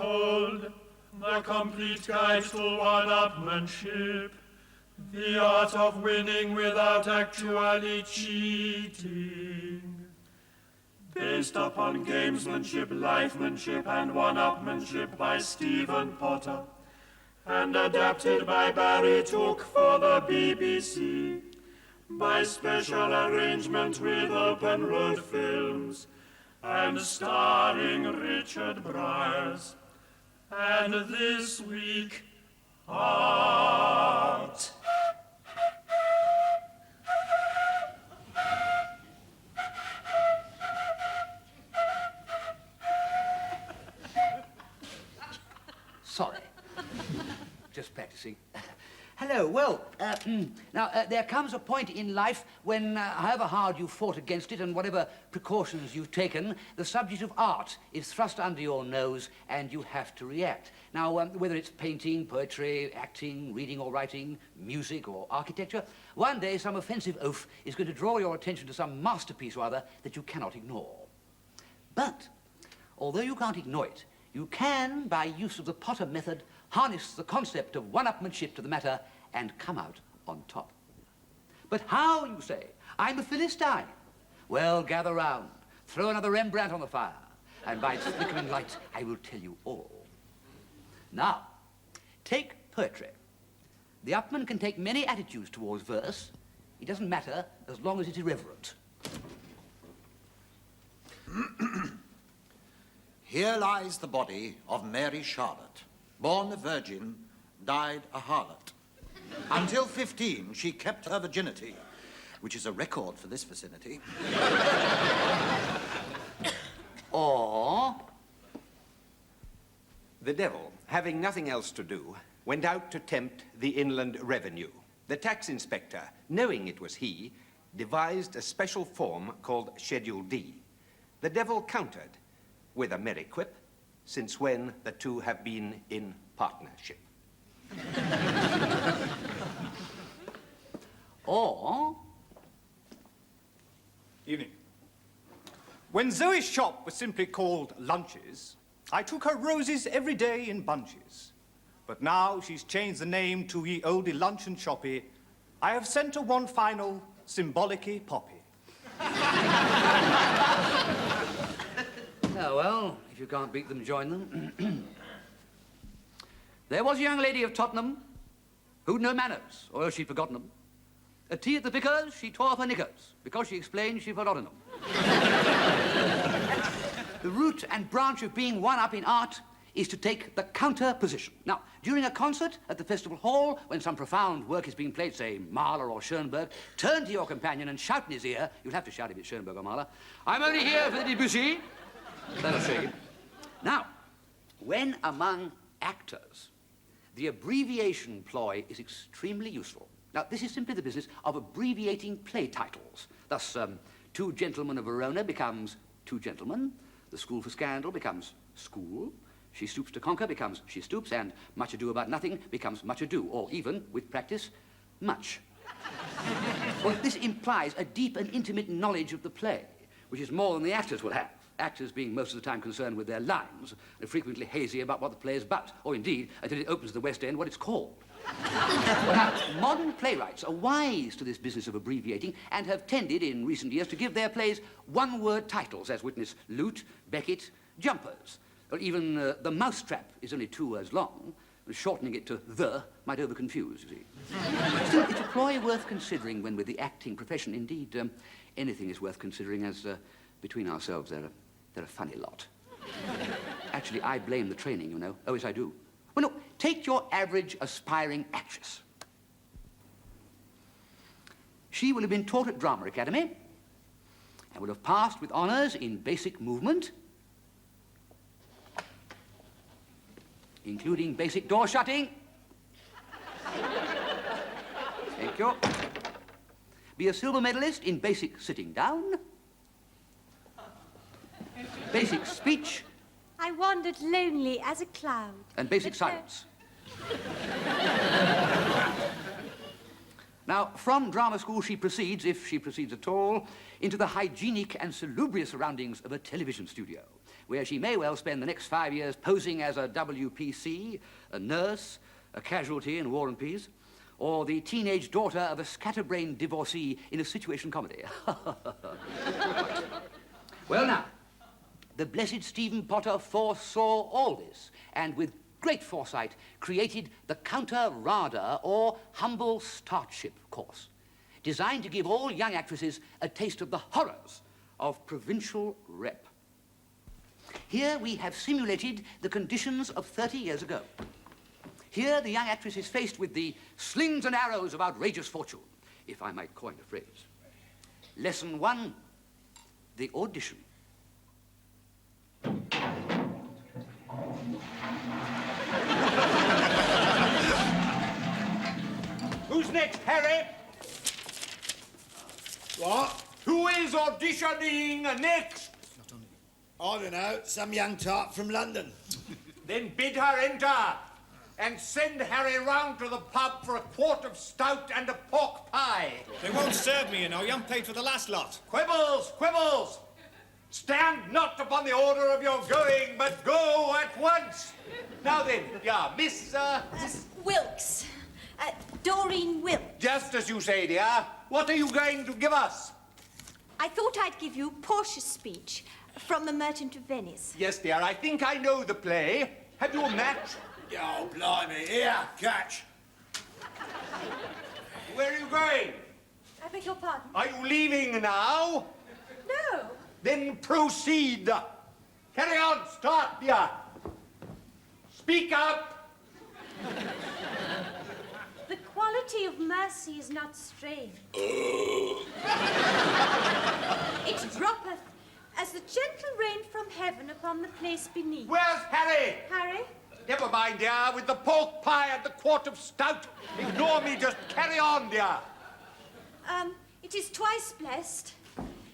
behold, the complete guide to one-upmanship, the art of winning without actually cheating. Based upon gamesmanship, lifemanship, and one-upmanship by Stephen Potter, and adapted by Barry Took for the BBC, by special arrangement with Open Road Films, and starring Richard Briers. And this week, Art. Sorry. Just practicing. Hello, well, now, there comes a point in life when, however hard you've fought against it and whatever precautions you've taken, the subject of art is thrust under your nose and you have to react. Now, whether it's painting, poetry, acting, reading or writing, music or architecture, one day some offensive oaf is going to draw your attention to some masterpiece or other that you cannot ignore. But, although you can't ignore it, you can, by use of the Potter method, harness the concept of one-upmanship to the matter and come out on top. But how, you say? I'm a Philistine. Well, gather round, throw another Rembrandt on the fire, and by its flickering light, I will tell you all. Now, take poetry. The upman can take many attitudes towards verse. It doesn't matter as long as it's irreverent. Here lies the body of Mary Charlotte, born a virgin, died a harlot. Until 15, she kept her virginity, which is a record for this vicinity. Or the devil, having nothing else to do, went out to tempt the inland revenue. The tax inspector, knowing it was he, devised a special form called Schedule D. The devil countered with a merry quip, since when the two have been in partnership. Or Evening. When Zoe's shop was simply called Lunches, I took her roses every day in bunches. But now she's changed the name to Ye Olde Luncheon Shoppy. I have sent her one final symbolic-y poppy. Oh, well, if you can't beat them, join them. There was a young lady of Tottenham who'd no manners, or else she'd forgotten them. At tea at the vicar's, she tore off her knickers, because she explained she'd forgotten them. The root and branch of being one up in art is to take the counter position. Now, during a concert at the festival hall, when some profound work is being played, say Mahler or Schoenberg, turn to your companion and shout in his ear, you'll have to shout if it's Schoenberg or Mahler, I'm only here for the Debussy. That'll show you. Now, when among actors, the abbreviation ploy is extremely useful. Now, this is simply the business of abbreviating play titles. Thus, Two Gentlemen of Verona becomes Two Gentlemen, The School for Scandal becomes School, She Stoops to Conquer becomes She Stoops, and Much Ado About Nothing becomes Much Ado, or even, with practice, Much. Well, this implies a deep and intimate knowledge of the play, which is more than the actors will have. Actors being most of the time concerned with their lines, and frequently hazy about what the play is about, or indeed, until it opens at the West End, what it's called. Well, now, modern playwrights are wise to this business of abbreviating and have tended, in recent years, to give their plays one-word titles, as witness Loot, Beckett, Jumpers. Or even The Mousetrap is only 2 words long. Shortening it to the might over-confuse, you see. Still, it's a ploy worth considering when with the acting profession. Indeed, anything is worth considering, as between ourselves, they're a funny lot. Actually, I blame the training, you know. Oh, yes, I do. Well, no, take your average aspiring actress. She will have been taught at Drama Academy and will have passed with honors in basic movement, including basic door shutting. Thank you. Be a silver medalist in basic sitting down, basic speech, I wandered lonely as a cloud. and basic silence. Now, from drama school she proceeds, if she proceeds at all, into the hygienic and salubrious surroundings of a television studio, where she may well spend the next 5 years posing as a WPC, a nurse, a casualty in War and Peace, or the teenage daughter of a scatterbrained divorcee in a situation comedy. Well, now, the blessed Stephen Potter foresaw all this, and with great foresight created the Counter-Rada, or Humble Startship course, designed to give all young actresses a taste of the horrors of provincial rep. Here we have simulated the conditions of 30 years ago. Here the young actress is faced with the slings and arrows of outrageous fortune, if I might coin a phrase. Lesson 1, the audition. Who's next, Harry? What? Who is auditioning next? I don't know, some young tart from London. Then bid her enter. And send Harry round to the pub for a quart of stout and a pork pie. They won't serve me, you know. You haven't paid for the last lot. Quibbles, quibbles! Stand not upon the order of your going, but go at once. Now then, Miss... Wilkes. Doreen Wilkes. Just as you say, dear. What are you going to give us? I thought I'd give you Portia's speech from The Merchant of Venice. Yes, dear, I think I know the play. Have you a match? Oh, blimey. Here, catch. Where are you going? I beg your pardon? Are you leaving now? No. Then proceed. Carry on, start, dear. Speak up. The quality of mercy is not strange. It droppeth as the gentle rain from heaven upon the place beneath. Where's Harry? Harry? Never mind, dear, with the pork pie and the quart of stout. Ignore me, just carry on, dear. It is twice blessed.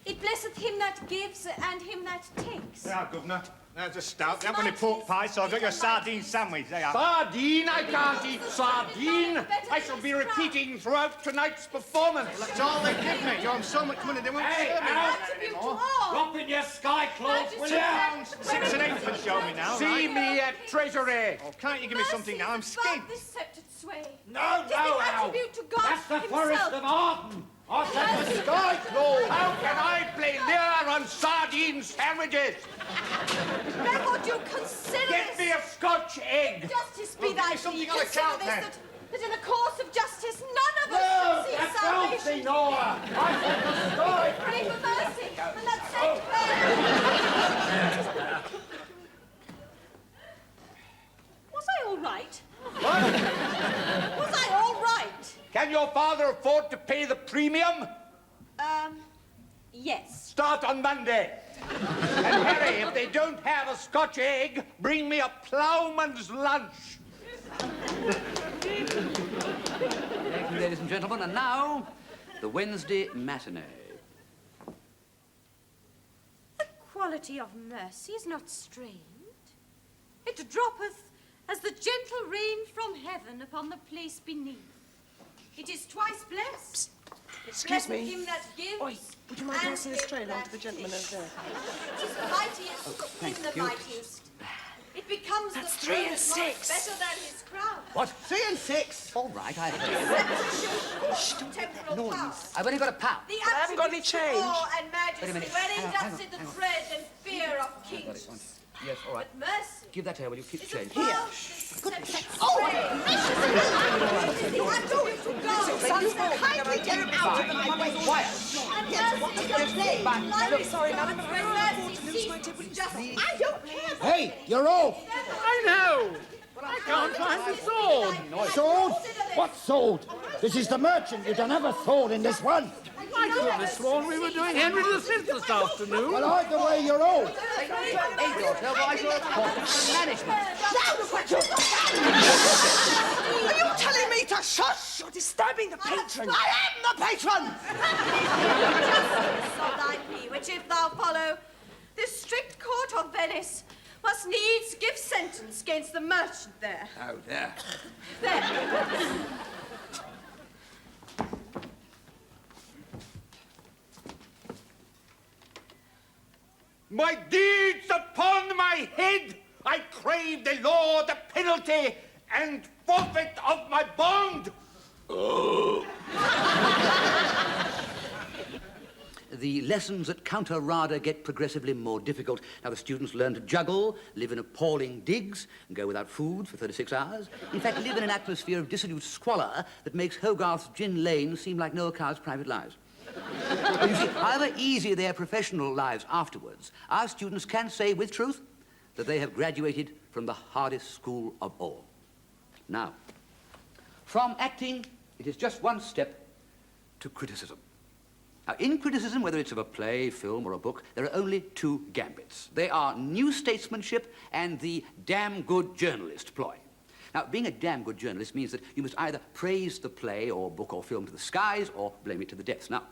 It blesseth him that gives and him that takes. There, Governor. There's a stout. That one a pork pie, so I've got your sardine sandwich. There you are. Sardine? I can't eat sardine. I shall be repeating throughout tonight's performance. That's all they give me. You have so much money, they won't serve me Out that of you to anymore. all. Drop in your sky clothes, will ya? £6 and 8 show me now, See right? me at Treasury. Oh, can't you give me something now? I'm skint. This sceptred sway. No, It is no, the Al. attribute to God That's the himself. Forest of Arden. I said the sky clothes. How can I play near on sardine sandwiches? Therefore do consider Get this. me a Scotch egg. Justice be Well, give thy me something plea. on Consider account, this, then. that in the course of justice none of No, us shall see that's not salvation. Nora. I said the sky Pray for mercy, and that same prayer. Was I all right? Was I all right? Can your father afford to pay the premium? Yes. Start on Monday. And Harry, if they don't have a Scotch egg, bring me a ploughman's lunch. Thank you, ladies and gentlemen. And now, the Wednesday matinee. The quality of mercy is not strained. It droppeth as the gentle rain from heaven upon the place beneath. It is twice blessed. Excuse me. Him that gives, Oi, would you mind and passing this him tray along that to the gentleman takes. over there? It is mightiest in the mightiest. It becomes That's the 3 and first 6. better than his crown. What? 3 and 6. All right, I've Temporal power. I've only got a pound. The I haven't got any attributes of change. awe and Wait a majesty, minute. wherein Hang on, doth sit the hang on. dread and fear of Got kings. it. Yes, all right. But mercy Give that here, will you? Keep is change. above this deceptive praise. It is the attribute to God. Kindly get him out of my way. Quiet. And mercy is a plague. Life is sorry, not madam. when mercy ceases justice. I don't care. Hey, you're off. I know. I can't find the sword. Sword? What sword? This is the merchant. You don't have a sword in this one. I could have sworn we were doing Henry VI this afternoon. Well, either way, you're off. Hey, daughter, why you're talking to management? Are you telling me to shush? You're disturbing the patron. I am the patron. Justice of thy plea, which if thou follow, this strict court of Venice must needs give sentence against the merchant there. Oh, there. There. my deeds upon my head. I crave the law, the penalty, and forfeit of my bond. Oh. The lessons at Counter Rada get progressively more difficult. Now, the students learn to juggle, live in appalling digs, and go without food for 36 hours. In fact, live in an atmosphere of dissolute squalor that makes Hogarth's Gin Lane seem like Noah Cow's private lives. You see, however easy their professional lives afterwards, our students can say with truth that they have graduated from the hardest school of all. Now, from acting, it is just one step to criticism. Now, in criticism, whether it's of a play, film, or a book, there are only two gambits. They are new statesmanship and the damn good journalist ploy. Now, being a damn good journalist means that you must either praise the play or book or film to the skies or blame it to the depths. Now,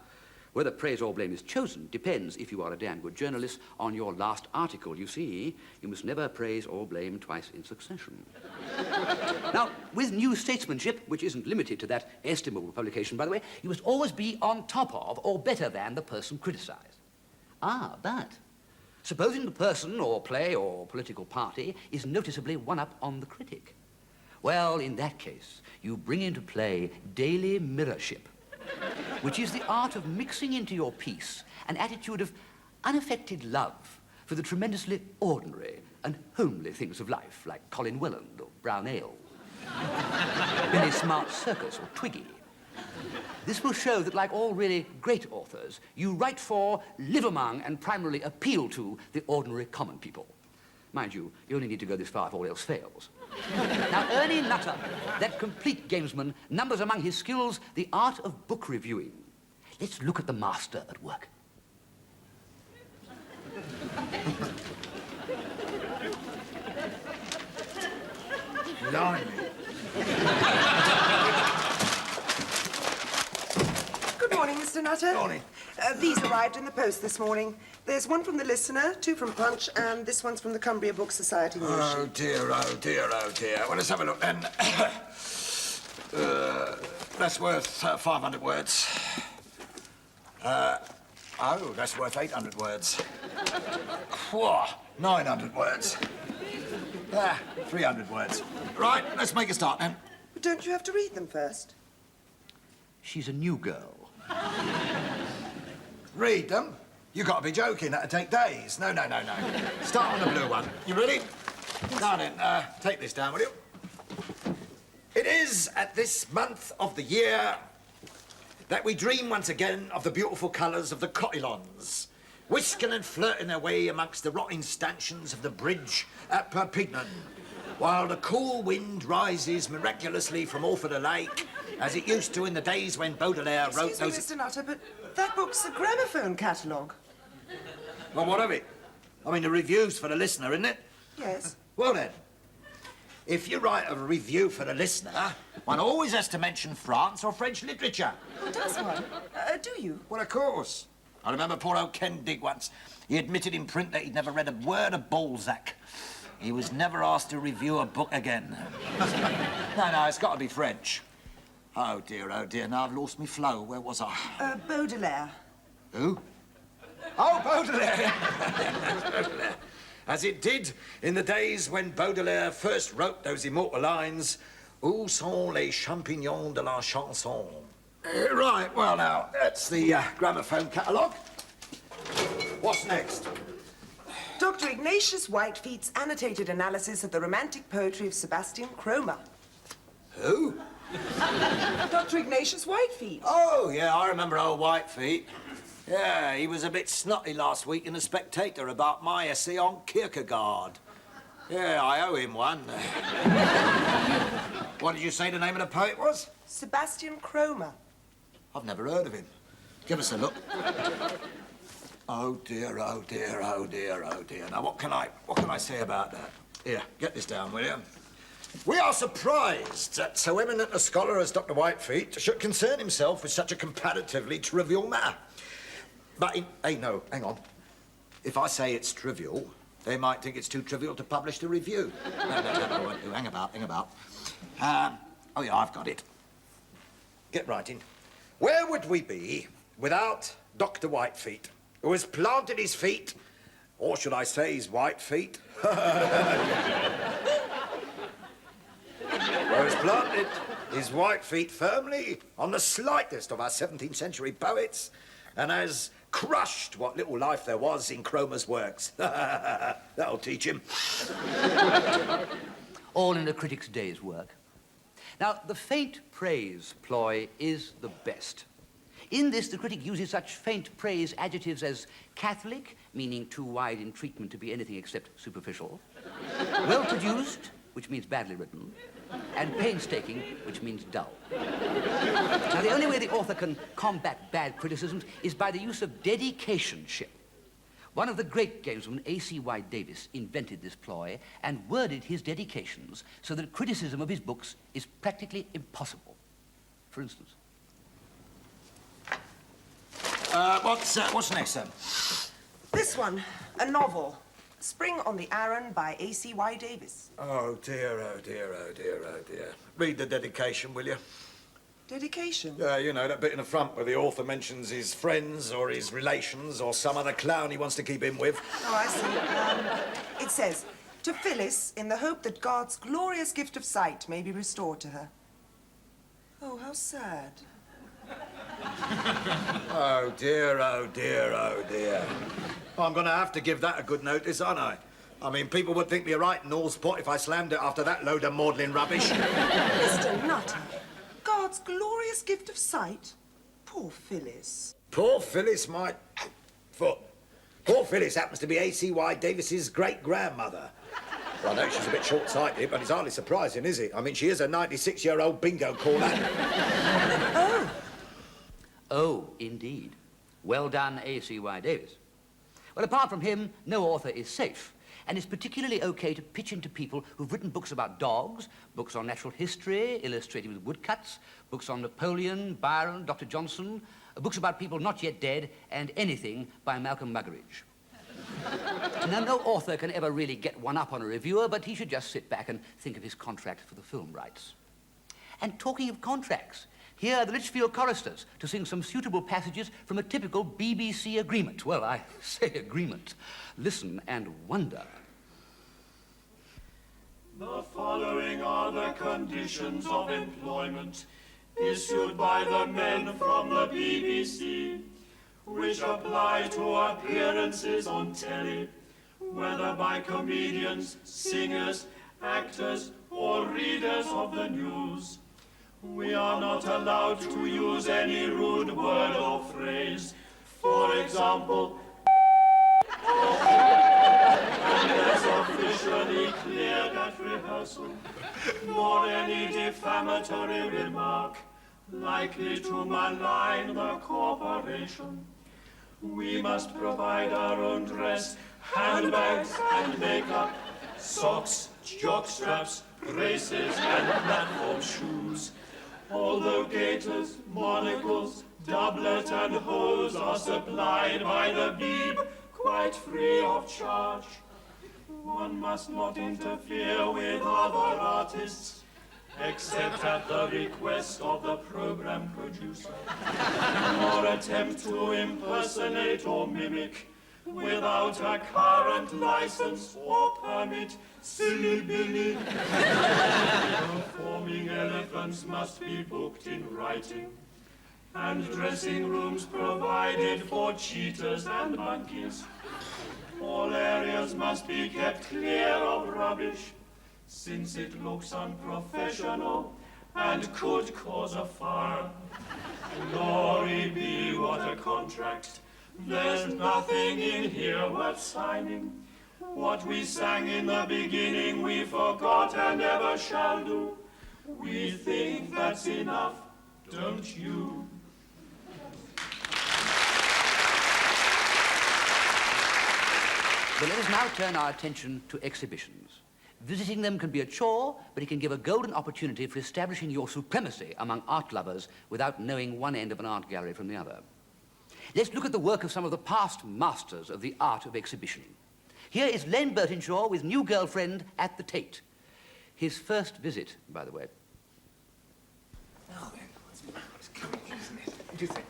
whether praise or blame is chosen depends, if you are a damn good journalist, on your last article. You see, you must never praise or blame twice in succession. Now, with new statesmanship, which isn't limited to that estimable publication, by the way, you must always be on top of or better than the person criticized. Ah, but supposing the person or play or political party is noticeably one up on the critic. Well, in that case, you bring into play daily mirrorship, which is the art of mixing into your piece an attitude of unaffected love for the tremendously ordinary and homely things of life, like Colin Welland or Brown Ale, Billy Smart's Circus or Twiggy. This will show that, like all really great authors, you write for, live among, and primarily appeal to the ordinary common people. Mind you, you only need to go this far if all else fails. Now, Ernie Nutter, that complete gamesman, numbers among his skills the art of book reviewing. Let's look at the master at work. Blimey. Good morning, Mr. Nutter. Morning. These arrived in the post this morning. There's one from the Listener, two from Punch, and this one's from the Cumbria Book Society news Oh dear, oh dear, oh dear. Well, let's have a look then. That's worth 500 words. Oh, that's worth 800 words. Whoa, 900 words. 300 words. Right, let's make a start then. But don't you have to read them first? She's a new girl. Read them? You got to be joking. That'd take days. No. Start on the blue one. You ready? Now then, take this down, will you? It is at this month of the year that we dream once again of the beautiful colours of the cotyledons, whisking and flirting their way amongst the rotting stanchions of the bridge at Perpignan, while the cool wind rises miraculously from off of the lake, as it used to in the days when Baudelaire wrote Excuse me, those... Mr. Nutter, but that book's a gramophone catalogue. Well, what of it? I mean, the review's for the Listener, isn't it? Yes. Well, then, if you write a review for the Listener, one always has to mention France or French literature. Oh, does one? Do you? Well, of course. I remember poor old Ken Digg once. He admitted in print that he'd never read a word of Balzac. He was never asked to review a book again. No, it's got to be French. Oh, dear, now I've lost me flow. Where was I? Baudelaire. Who? Oh, Baudelaire. Baudelaire. As it did in the days when Baudelaire first wrote those immortal lines, Où sont les champignons de la chanson? Right, well, now, that's the gramophone catalogue. What's next? Dr. Ignatius Whitefeet's annotated analysis of the romantic poetry of Sebastian Cromer. Who? Dr. Ignatius Whitefeet. Oh, yeah, I remember old Whitefeet. Yeah, he was a bit snotty last week in The Spectator about my essay on Kierkegaard. Yeah, I owe him one. What did you say the name of the poet was? Sebastian Cromer. I've never heard of him. Give us a look. Oh dear. Now what can I say about that? Here, get this down, will you? We are surprised that so eminent a scholar as Dr. Whitefeet should concern himself with such a comparatively trivial matter. But hey, no, hang on. If I say it's trivial, they might think it's too trivial to publish the review. No, I won't do. Hang about. Oh yeah, I've got it. Get writing. Where would we be without Dr. Whitefeet, who has planted his feet Or should I say his white feet? Whereas planted his white feet firmly on the slightest of our 17th century poets and has crushed what little life there was in Cromer's works. That'll teach him. All in a critic's day's work. Now, the faint praise ploy is the best. In this, the critic uses such faint praise adjectives as catholic, meaning too wide in treatment to be anything except superficial, well-produced, which means badly written, and painstaking, which means dull. Now, the only way the author can combat bad criticisms is by the use of dedicationship. One of the great gamesmen, A.C.Y. Davis, invented this ploy and worded his dedications so that criticism of his books is practically impossible. For instance. What's next, then? This one, a novel. Spring on the Arun by A.C.Y. Davis. Oh, dear, oh, dear, oh, dear, oh, dear. Read the dedication, will you? Dedication? You know, that bit in the front where the author mentions his friends or his relations or some other clown he wants to keep in with. Oh, I see. It says, to Phyllis, in the hope that God's glorious gift of sight may be restored to her. Oh, how sad. Oh, dear, oh, dear, oh, dear. I'm going to have to give that a good notice, aren't I? I mean, people would think me a right Norse pot if I slammed it after that load of maudlin rubbish. Mr. Nutter, God's glorious gift of sight? Poor Phyllis. Poor Phyllis, my foot. Poor Phyllis happens to be A.C.Y. Davis's great-grandmother. Well, I know she's a bit short-sighted, but it's hardly surprising, is it? I mean, she is a 96-year-old bingo caller. Oh. Oh, indeed. Well done, A.C.Y. Davis. Well, apart from him, no author is safe. And it's particularly okay to pitch into people who've written books about dogs, books on natural history, illustrated with woodcuts, books on Napoleon, Byron, Dr. Johnson, books about people not yet dead, and anything by Malcolm Muggeridge. Now, no author can ever really get one up on a reviewer, but he should just sit back and think of his contract for the film rights. And talking of contracts, here are the Lichfield choristers to sing some suitable passages from a typical BBC agreement. Well, I say agreement. Listen and wonder. The following are the conditions of employment issued by the men from the BBC, which apply to appearances on telly, whether by comedians, singers, actors, or readers of the news. We are not allowed to use any rude word or phrase. For example, unless officially cleared at rehearsal, nor any defamatory remark likely to malign the corporation. We must provide our own dress, handbags and makeup, socks, jockstraps, braces and platform shoes. Although gaiters, monocles, doublet and hose are supplied by the Beeb quite free of charge. One must not interfere with other artists, except at the request of the program producer, nor attempt to impersonate or mimic, without a current license or permit, silly Billy. Performing elephants must be booked in writing, and dressing rooms provided for cheetahs and monkeys. All areas must be kept clear of rubbish, since it looks unprofessional and could cause a fire. Glory be, what a contract. There's nothing in here worth signing. What we sang in the beginning we forgot and never shall do. We think that's enough, don't you? But let us now turn our attention to exhibitions. Visiting them can be a chore, but it can give a golden opportunity for establishing your supremacy among art lovers without knowing one end of an art gallery from the other. Let's look at the work of some of the past masters of the art of exhibition. Here is Len Burtinshaw with new girlfriend at the Tate. His first visit, by the way. Now then, what's coming, isn't it? What do you think?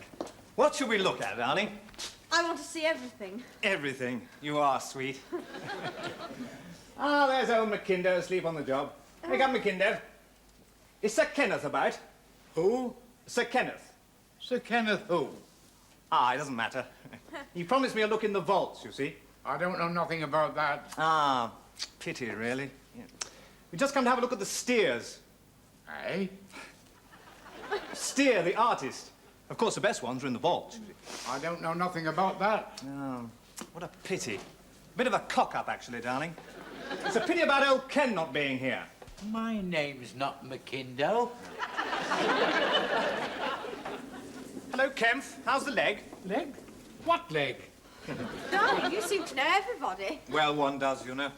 What should we look at, darling? I want to see everything. Everything. You are sweet. Ah, there's old McKinder asleep on the job. Hey, come, McKinder. Is Sir Kenneth about? Who? Sir Kenneth. Sir Kenneth who? Ah, it doesn't matter. He promised me a look in the vaults, you see. I don't know nothing about that. Ah, pity, really. Yeah. We just come to have a look at the steers. Eh? Steer, the artist. Of course, the best ones are in the vault. I don't know nothing about that. Oh, what a pity. Bit of a cock-up, actually, darling. It's a pity about old Ken not being here. My name's not McKindo. Hello, Kemph. How's the leg? Leg? What leg? Darling, you seem to know everybody. Well, one does, you know.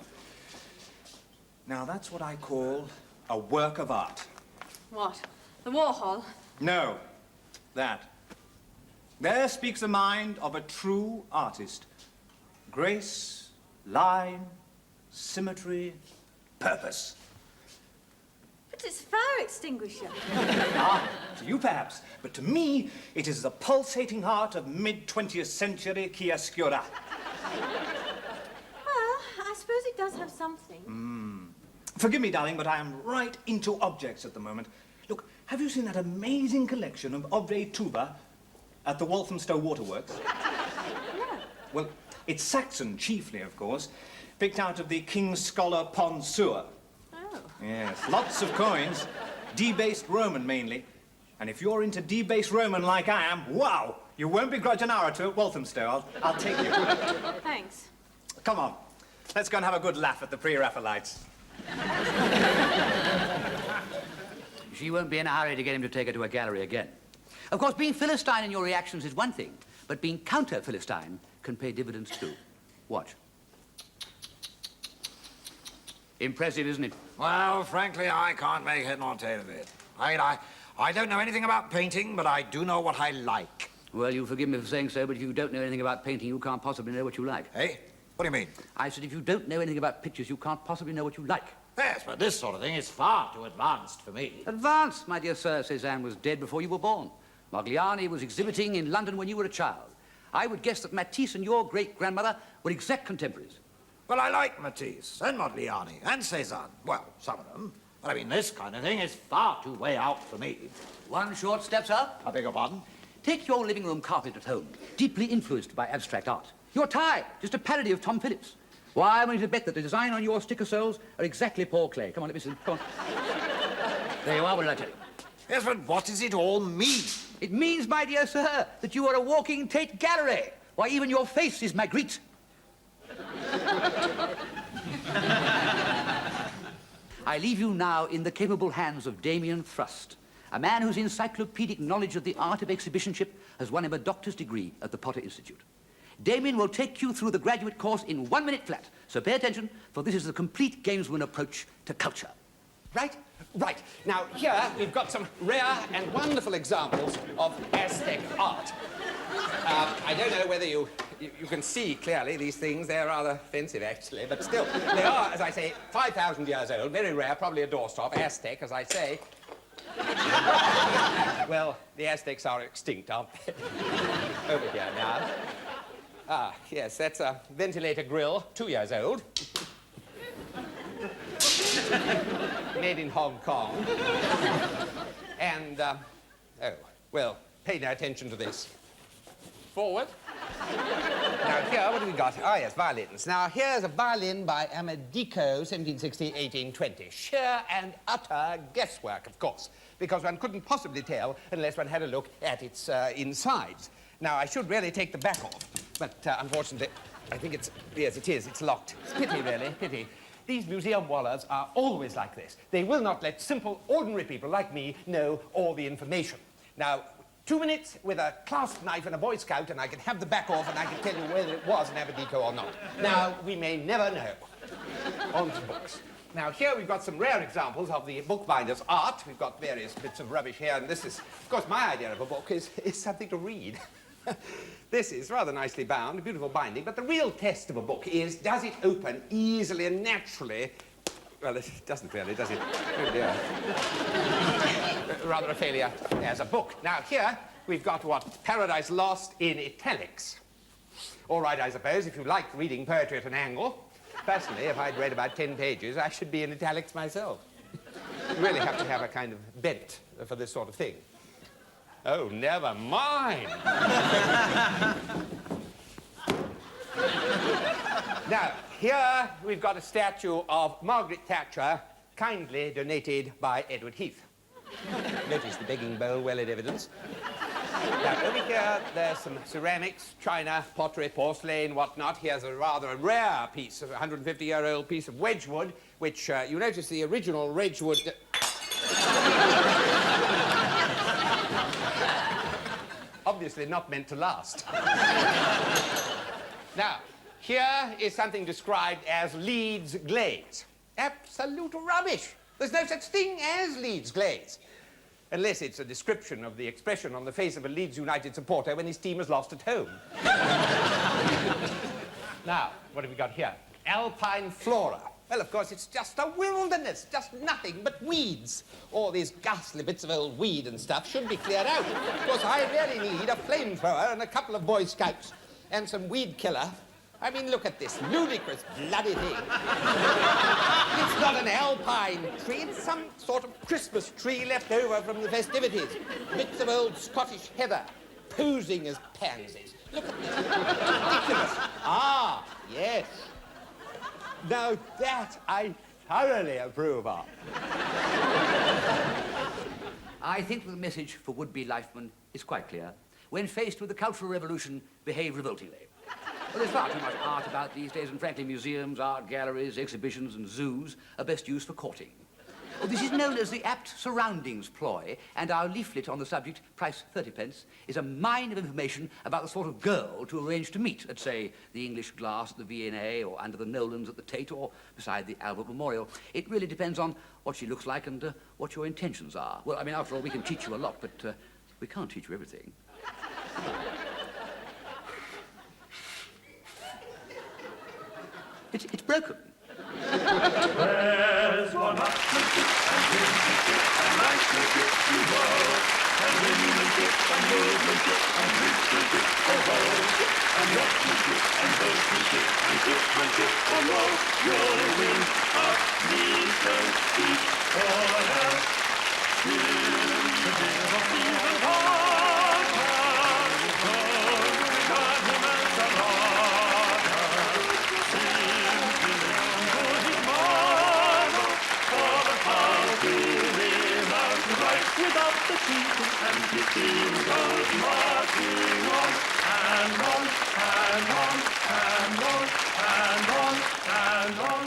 Now, that's what I call a work of art. What? The Warhol? No, that. There speaks the mind of a true artist. Grace, line, symmetry, purpose. But it's a fire extinguisher. Ah, to you perhaps, but to me, it is the pulsating heart of mid-20th century chiaroscura. Well, I suppose it does have something. Forgive me, darling, but I am right into objects at the moment. Look, have you seen that amazing collection of obret tuba at the Walthamstow Waterworks? No. Well, it's Saxon chiefly, of course, picked out of the King's Scholar Pond Sewer. Oh. Yes, lots of coins, debased Roman mainly. And if you're into debased Roman like I am, wow, you won't begrudge an hour or two at Walthamstow. I'll take you. Thanks. Come on, let's go and have a good laugh at the Pre-Raphaelites. She won't be in a hurry to get him to take her to a gallery again. Of course, being Philistine in your reactions is one thing, but being counter-Philistine can pay dividends too. Watch. Impressive, isn't it? Well, frankly, I can't make head nor tail of it. I don't know anything about painting, but I do know what I like. Well, you'll forgive me for saying so, but if you don't know anything about painting, you can't possibly know what you like. Hey, what do you mean? I said if you don't know anything about pictures, you can't possibly know what you like. Yes, but this sort of thing is far too advanced for me. Advanced, my dear sir. Cézanne was dead before you were born. Modigliani was exhibiting in London when you were a child. I would guess that Matisse and your great-grandmother were exact contemporaries. Well, I like Matisse and Modigliani and Cézanne. Well, some of them. But I mean, this kind of thing is far too way out for me. One short step, sir. I beg your pardon? Take your living room carpet at home, deeply influenced by abstract art. Your tie, just a parody of Tom Phillips. Why, I'm willing to bet that the design on your sticker soles are exactly Paul Klee. Come on, let me see. Come on. There you are, what did I tell you? Yes, but what does it all mean? It means, my dear sir, that you are a walking Tate Gallery. Why, even your face is Magritte. I leave you now in the capable hands of Damien Thrust, a man whose encyclopedic knowledge of the art of exhibitionship has won him a doctor's degree at the Potter Institute. Damien will take you through the graduate course in 1 minute flat, so pay attention, for this is the complete gamesman approach to culture. Right? Right. Now, here we've got some rare and wonderful examples of Aztec art. I don't know whether you can see clearly these things. They're rather offensive, actually, but still, they are, as I say, 5,000 years old, very rare, probably a doorstop, Aztec, as I say. Well, the Aztecs are extinct, aren't they? Over here now. Ah, yes, that's a ventilator grill, 2 years old. Made in Hong Kong. And, oh, well, pay no attention to this. Forward. Now, here, what do we got? Ah, yes, violins. Now, here's a violin by Amedico, 1760-1820. Sheer and utter guesswork, of course, because one couldn't possibly tell unless one had a look at its insides. Now, I should really take the back off, but unfortunately, I think it's... Yes, it is. It's locked. It's pity, really, pity. These museum wallers are always like this. They will not let simple, ordinary people like me know all the information. Now, 2 minutes with a clasp knife and a Boy Scout, and I can have the back off, and I can tell you whether it was an Amedico or not. Now, we may never know. On to books. Now, here we've got some rare examples of the bookbinder's art. We've got various bits of rubbish here, and this is, of course, my idea of a book is something to read. This is rather nicely bound, a beautiful binding, but the real test of a book is, does it open easily and naturally? Well, it doesn't really, does it? Oh, dear. Rather a failure as a book. Now, here we've got what? Paradise Lost in italics. All right, I suppose, if you like reading poetry at an angle. Personally, if I'd read about 10 pages, I should be in italics myself. You really have to have a kind of bent for this sort of thing. Oh, never mind. Now, here we've got a statue of Margaret Thatcher, kindly donated by Edward Heath. Notice the begging bowl well in evidence. Now, over here, there's some ceramics, china, pottery, porcelain, whatnot. Here's a rather rare piece, a 150-year-old piece of Wedgwood, which, you notice the original Wedgwood... Obviously not meant to last. Now, here is something described as Leeds glaze. Absolute rubbish. There's no such thing as Leeds glaze. Unless it's a description of the expression on the face of a Leeds United supporter when his team has lost at home. Now, what have we got here? Alpine flora. Well, of course, it's just a wilderness, just nothing but weeds. All these ghastly bits of old weed and stuff should be cleared out. Of course, I really need a flamethrower and a couple of Boy Scouts and some weed killer. I mean, look at this ludicrous bloody thing. It's not an alpine tree, it's some sort of Christmas tree left over from the festivities. Bits of old Scottish heather posing as pansies. Look at this. Ridiculous. Ah, yes. Now that I thoroughly approve of. I think the message for would-be lifemen is quite clear. When faced with the Cultural Revolution, behave revoltingly. Well, there's far too much art about these days, and frankly, museums, art galleries, exhibitions, and zoos are best used for courting. Well, this is known as the apt surroundings ploy, and our leaflet on the subject, price 30p, is a mine of information about the sort of girl to arrange to meet at, say, the English Glass at the V&A, or under the Nolans at the Tate, or beside the Albert Memorial. It really depends on what she looks like and what your intentions are. Well, I mean, after all, we can teach you a lot, but we can't teach you everything. It's broken. There's one-upmanship and quintessentially and lifemanship you know. And womenmanship and movemanship and fictional, oh oh. And artmanship and boatmanship and shipmanship, oh no. You'll win up, please don't speak or else. In the day of the water, judgments of honor. Without the cheating and the team goes marching on and on and on and on and on and on.